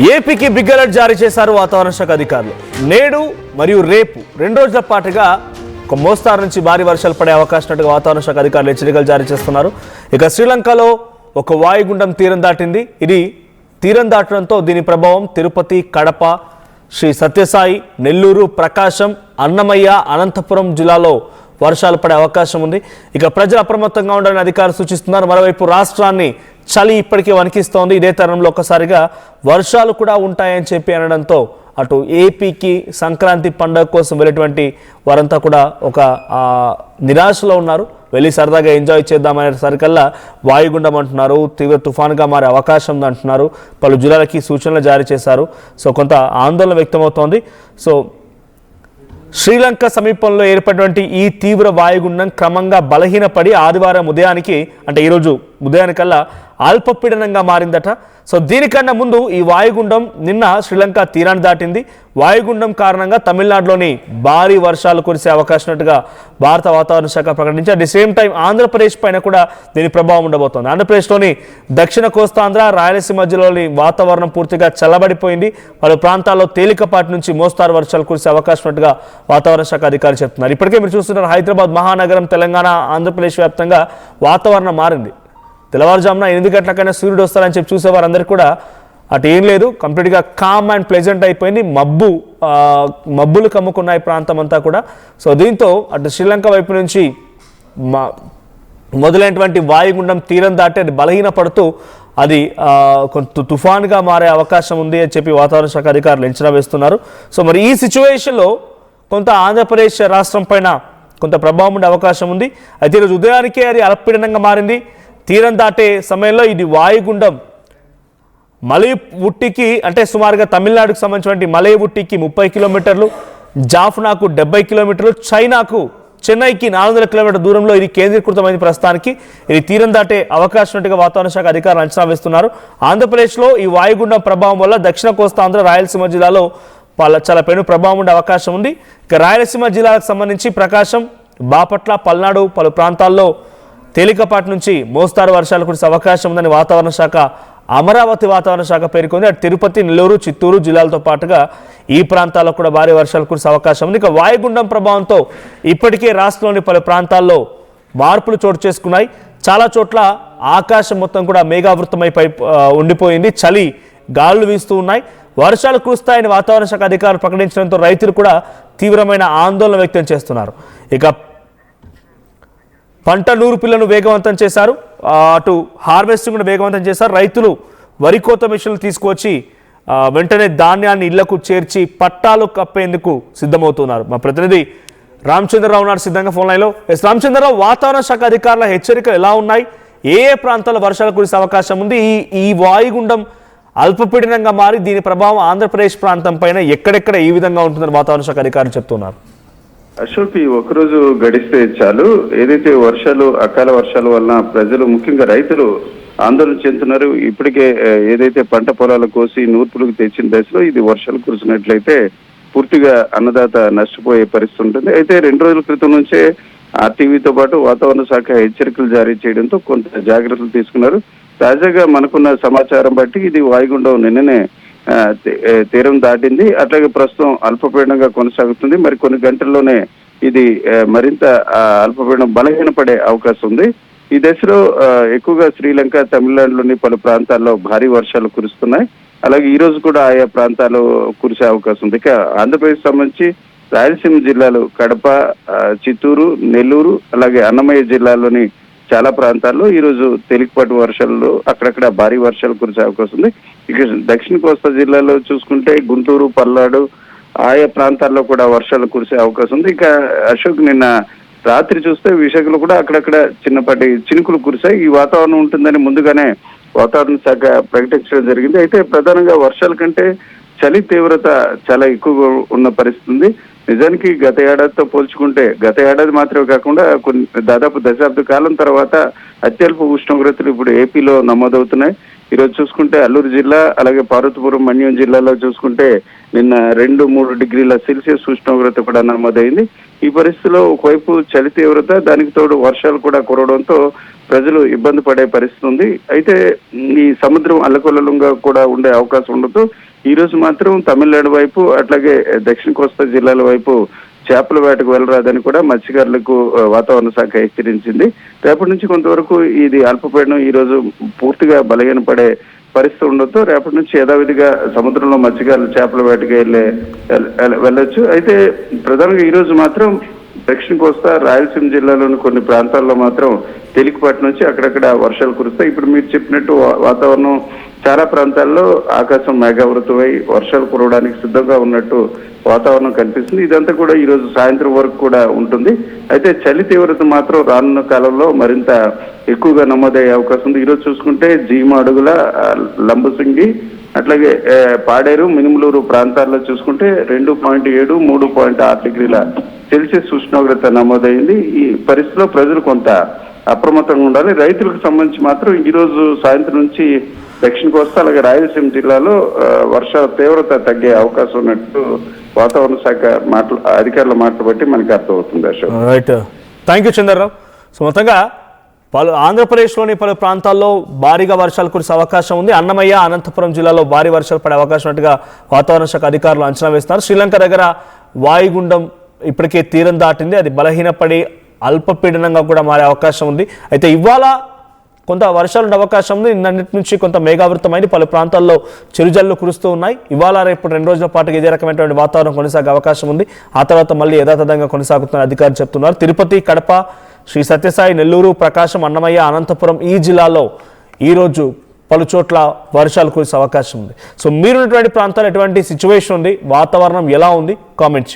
ఏపీకి big alert జారీ చేశారు వాతావరణ శాఖ అధికారులు. నేడు మరియు రేపు 2 రోజుల పాటుగా ఒక మోస్తారు నుంచి భారీ వర్షాలు పడే అవకాశం ఉన్నట్టుగా వాతావరణ శాఖ అధికారులు హెచ్చరికలు జారీ చేస్తున్నారు. ఇక శ్రీలంకలో ఒక వాయుగుండం తీరం దాటింది. ఇది తీరం దాటడంతో దీని ప్రభావం తిరుపతి, కడప, శ్రీ సత్యసాయి, నెల్లూరు, ప్రకాశం, అన్నమయ్య, అనంతపురం జిల్లాలో వర్షాలు పడే అవకాశం ఉంది. ఇక ప్రజలు అప్రమత్తంగా ఉండాలని అధికారులు సూచిస్తున్నారు. మరోవైపు రాష్ట్రాన్ని చలి ఇప్పటికే వణికిస్తోంది. ఇదే తరుణంలో ఒక్కసారిగా వర్షాలు కూడా ఉంటాయని చెప్పి అనడంతో అటు ఏపీకి సంక్రాంతి పండుగ కోసం వెళ్ళేటువంటి వారంతా కూడా ఒక నిరాశలో ఉన్నారు. వెళ్ళి సరదాగా ఎంజాయ్ చేద్దామనే సరికల్లా వాయుగుండం అంటున్నారు, తీవ్ర తుఫాన్గా మారే అవకాశం ఉంది అంటున్నారు. పలు జిల్లాలకి సూచనలు జారీ చేశారు. సో కొంత ఆందోళన వ్యక్తమవుతోంది. సో శ్రీలంక సమీపంలో ఏర్పడినటువంటి ఈ తీవ్ర వాయుగుండం క్రమంగా బలహీనపడి ఆదివారం ఉదయానికి, అంటే ఈరోజు ఉదయానికల్లా అల్పపీడనంగా మారిందట. సో దీనికన్నా ముందు ఈ వాయుగుండం నిన్న శ్రీలంక తీరాన్ని దాటింది. వాయుగుండం కారణంగా తమిళనాడులోని భారీ వర్షాలు కురిసే అవకాశం ఉన్నట్టుగా భారత వాతావరణ శాఖ ప్రకటించి, at the same time Andhra Pradesh పైన కూడా దీని ప్రభావం ఉండబోతోంది. ఆంధ్రప్రదేశ్లోని దక్షిణ కోస్తాంధ్ర, రాయలసీమ జిల్లాలోని వాతావరణం పూర్తిగా చల్లబడిపోయింది. పలు ప్రాంతాల్లో తేలికపాటి నుంచి మోస్తారు వర్షాలు కురిసే అవకాశం ఉన్నట్టుగా వాతావరణ శాఖ అధికారులు చెప్తున్నారు. ఇప్పటికే మీరు చూస్తున్నారు, హైదరాబాద్ మహానగరం, తెలంగాణ, ఆంధ్రప్రదేశ్ వ్యాప్తంగా వాతావరణం మారింది. తెల్లవారుజామున 8 గంటలకైనా సూర్యుడు వస్తారని చెప్పి చూసేవారందరికీ కూడా అటు ఏం లేదు, కంప్లీట్గా కామ్ అండ్ ప్లెజెంట్ అయిపోయింది. మబ్బులు కమ్ముకున్నాయి ప్రాంతం అంతా కూడా. సో దీంతో అటు శ్రీలంక వైపు నుంచి మొదలైనటువంటి వాయుగుండం తీరం దాటి అది బలహీనపడుతూ అది కొంత తుఫాన్గా మారే అవకాశం ఉంది అని చెప్పి వాతావరణ శాఖ అధికారులు అంచనా వేస్తున్నారు. సో మరి ఈ సిచ్యువేషన్లో కొంత ఆంధ్రప్రదేశ్ రాష్ట్రం పైన కొంత ప్రభావం ఉండే అవకాశం ఉంది. అయితే ఈరోజు ఉదయానికే అది అల్పపీడనంగా మారింది. తీరం దాటే సమయంలో ఇది వాయుగుండం మలై ఉట్టికి, అంటే సుమారుగా తమిళనాడుకు సంబంధించినటువంటి మలై ఉట్టికి 30 కిలోమీటర్లు, జాఫ్నాకు 70 కిలోమీటర్లు, చైనాకు చెన్నైకి 400 కిలోమీటర్ల దూరంలో ఇది కేంద్రీకృతమైన ప్రస్తుతానికి ఇది తీరం దాటే అవకాశం ఉన్నట్టుగా వాతావరణ శాఖ అధికారులు అంచనా వేస్తున్నారు. ఆంధ్రప్రదేశ్లో ఈ వాయుగుండం ప్రభావం వల్ల దక్షిణ కోస్తాంధ్ర, రాయలసీమ జిల్లాలో చాలా పెను ప్రభావం ఉండే అవకాశం ఉంది. ఇక రాయలసీమ జిల్లాలకు సంబంధించి ప్రకాశం, బాపట్ల, పల్నాడు పలు ప్రాంతాల్లో తేలికపాటి నుంచి మోస్తారు వర్షాలు కురిసే అవకాశం ఉందని వాతావరణ శాఖ, అమరావతి వాతావరణ శాఖ పేర్కొంది. అటు తిరుపతి, నెల్లూరు, చిత్తూరు జిల్లాలతో పాటుగా ఈ ప్రాంతాల్లో కూడా భారీ వర్షాలు కురిసే అవకాశం ఉంది. ఇక వాయుగుండం ప్రభావంతో ఇప్పటికే రాష్ట్రంలోని పలు ప్రాంతాల్లో మార్పులు చోటు చేసుకున్నాయి. చాలా చోట్ల ఆకాశం మొత్తం కూడా మేఘావృతమైపై ఉండిపోయింది. చలి గాలులు వీస్తూ ఉన్నాయి. వర్షాలు కురుస్తాయని వాతావరణ శాఖ అధికారులు ప్రకటించడంతో రైతులు కూడా తీవ్రమైన ఆందోళన వ్యక్తం చేస్తున్నారు. ఇక పంట నూర్పిళ్లను వేగవంతం చేశారు, అటు హార్వెస్టింగ్ కూడా వేగవంతం చేశారు. రైతులు వరి కోత మిషన్లు తీసుకువచ్చి వెంటనే ధాన్యాన్ని ఇళ్లకు చేర్చి పట్టాలు కప్పేందుకు సిద్ధమవుతున్నారు. మా ప్రతినిధి రామచంద్రరావు ఉన్నారు సిద్ధంగా ఫోన్ లైన్లో. రామచంద్రరావు, వాతావరణ శాఖ అధికారుల హెచ్చరికలు ఎలా ఉన్నాయి? ఏ ప్రాంతాల్లో వర్షాలు కురిసే అవకాశం ఉంది? ఈ వాయుగుండం అల్పపీడనంగా మారి దీని ప్రభావం ఆంధ్రప్రదేశ్ ప్రాంతం పైన ఎక్కడెక్కడ ఈ విధంగా ఉంటుందని వాతావరణ శాఖ అధికారులు చెప్తున్నారు. అశోక్, ఒకరోజు గడిస్తే చాలు, ఏదైతే వర్షాలు, అకాల వర్షాల వలన ప్రజలు, ముఖ్యంగా రైతులు ఆందోళన చెందుతున్నారు. ఇప్పటికే ఏదైతే పంట పొలాలు కోసి నూర్పులకు తెచ్చిన దశలో ఇది వర్షాలు కురిసినట్లయితే పూర్తిగా అన్నదాత నష్టపోయే పరిస్థితి ఉంటుంది. అయితే 2 రోజుల క్రితం నుంచే ఆర్టీవీతో పాటు వాతావరణ శాఖ హెచ్చరికలు జారీ చేయడంతో కొంత జాగ్రత్తలు తీసుకున్నారు. తాజాగా మనకున్న సమాచారం బట్టి ఇది వాయుగుండం నిన్ననే తీరం దాటింది. అట్లాగే ప్రస్తుతం అల్పపీడనంగా కొనసాగుతుంది. మరి కొన్ని గంటల్లోనే ఇది మరింత అల్పపీడనం బలహీనపడే అవకాశం ఉంది. ఈ దశలో ఎక్కువగా శ్రీలంక, తమిళనాడులోని పలు ప్రాంతాల్లో భారీ వర్షాలు కురుస్తున్నాయి. అలాగే ఈ రోజు కూడా ఆయా ప్రాంతాల్లో కురిసే అవకాశం ఉంది. ఇక ఆంధ్రప్రదేశ్ సంబంధించి రాయలసీమ జిల్లాలు కడప, చిత్తూరు, నెల్లూరు, అలాగే అన్నమయ్య జిల్లాలోని చాలా ప్రాంతాల్లో ఈరోజు తేలికపాటి వర్షాలు, అక్కడక్కడ భారీ వర్షాలు కురిసే అవకాశం ఉంది. ఇక దక్షిణ కోస్తా జిల్లాలో చూసుకుంటే గుంటూరు, పల్నాడు ఆయా ప్రాంతాల్లో కూడా వర్షాలు కురిసే అవకాశం ఉంది. ఇక అశోక్, నిన్న రాత్రి చూస్తే విశాఖలో కూడా అక్కడక్కడ చిన్నపాటి చినుకులు కురిశాయి. ఈ వాతావరణం ఉంటుందని ముందుగానే వాతావరణ శాఖ ప్రకటించడం జరిగింది. అయితే ప్రధానంగా వర్షాల కంటే చలి తీవ్రత చాలా ఎక్కువగా ఉన్న పరిస్థితి ఉంది. నిజానికి గత ఏడాదితో పోల్చుకుంటే, గత ఏడాది మాత్రమే కాకుండా దాదాపు దశాబ్ద కాలం తర్వాత అత్యల్ప ఉష్ణోగ్రతలు ఇప్పుడు ఏపీలో నమోదవుతున్నాయి. ఈరోజు చూసుకుంటే అల్లూరు జిల్లా, అలాగే పార్వతీపురం, మన్యం జిల్లాలో చూసుకుంటే నిన్న 2-3 డిగ్రీల సెల్సియస్ ఉష్ణోగ్రత కూడా నమోదైంది. ఈ పరిస్థితిలో ఒకవైపు చలి తీవ్రత, దానికి తోడు వర్షాలు కూడా కురవడంతో ప్రజలు ఇబ్బంది పడే పరిస్థితి ఉంది. అయితే ఈ సముద్రం అల్లకల్లోలంగా కూడా ఉండే అవకాశం ఉండదు. ఈ రోజు మాత్రం తమిళనాడు వైపు అట్లాగే దక్షిణ కోస్తా జిల్లాల వైపు చేపల వేటకు వెళ్ళరాదని కూడా మత్స్యకారులకు వాతావరణ శాఖ హెచ్చరించింది. రేపటి నుంచి కొంతవరకు ఇది అల్పపీడనం ఈ రోజు పూర్తిగా బలహీనపడే పరిస్థితి ఉండొద్దు. రేపటి నుంచి యథావిధిగా సముద్రంలో మత్స్యకారులు చేపల వేటకి వెళ్ళొచ్చు. అయితే ప్రధానంగా ఈ రోజు మాత్రం దక్షిణ కోస్తా రాయలసీమ జిల్లాలోని కొన్ని ప్రాంతాల్లో మాత్రం తేలికపాటి నుంచి అక్కడక్కడ వర్షాలు కురుస్తాయి. ఇప్పుడు మీరు చెప్పినట్టు వాతావరణం చాలా ప్రాంతాల్లో ఆకాశం మేఘావృతమై వర్షాలు కురవడానికి సిద్ధంగా ఉన్నట్టు వాతావరణం కనిపిస్తుంది. ఇదంతా కూడా ఈ రోజు సాయంత్రం వరకు కూడా ఉంటుంది. అయితే చలి తీవ్రత మాత్రం రానున్న కాలంలో మరింత ఎక్కువగా నమోదయ్యే అవకాశం ఉంది. ఈరోజు చూసుకుంటే జీమాడుగుల, లంబసింగి, అట్లాగే పాడేరు, మినుములూరు ప్రాంతాల్లో చూసుకుంటే 2.7, 3.6 డిగ్రీల సెల్సియస్ ఉష్ణోగ్రత నమోదైంది. ఈ పరిస్థితిలో ప్రజలు కొంత అప్రమత్తంగా ఉండాలి. రైతులకు సంబంధించి మాత్రం ఈ రోజు సాయంత్రం నుంచి దక్షిణ కోస్తా అలాగే రాయలసీమ జిల్లాలో వర్ష తీవ్రత తగ్గే అవకాశం ఉన్నట్టు వాతావరణ శాఖ అధికారుల మాటలు బట్టి మనకి అర్థమవుతుంది. Ashok, right, thank you Chandra Rao. So మొత్తంగా ఆంధ్రప్రదేశ్లోని పలు ప్రాంతాల్లో భారీగా వర్షాలు కురిసే అవకాశం ఉంది. అన్నమయ్య, అనంతపురం జిల్లాలో భారీ వర్షాలు పడే అవకాశం ఉన్నట్టుగా వాతావరణ శాఖ అధికారులు అంచనా వేస్తున్నారు. శ్రీలంక దగ్గర వాయుగుండం ఇప్పటికే తీరం దాటింది. అది బలహీనపడి అల్పపీడనంగా కూడా మారే అవకాశం ఉంది. అయితే ఇవాళ కొంత వర్షాలు ఉండే అవకాశం ఉంది. నిన్నటి నుంచి కొంత మేఘావృతమైంది, పలు ప్రాంతాల్లో చిరుజల్లు కురుస్తూ ఉన్నాయి. ఇవాళ రేపు 2 రోజుల పాటు ఇదే రకమైనటువంటి వాతావరణం కొనసాగే అవకాశం ఉంది. ఆ తర్వాత మళ్ళీ యథాతథంగా కొనసాగుతున్న అధికారులు చెప్తున్నారు. తిరుపతి, కడప, శ్రీ సత్యసాయి, నెల్లూరు, ప్రకాశం, అన్నమయ్య, అనంతపురం ఈ జిల్లాలో ఈరోజు పలు చోట్ల వర్షాలు కురిసే అవకాశం ఉంది. సో మీరున్నటువంటి ప్రాంతాల్లో ఎటువంటి సిచ్యువేషన్ ఉంది, వాతావరణం ఎలా ఉంది, కామెంట్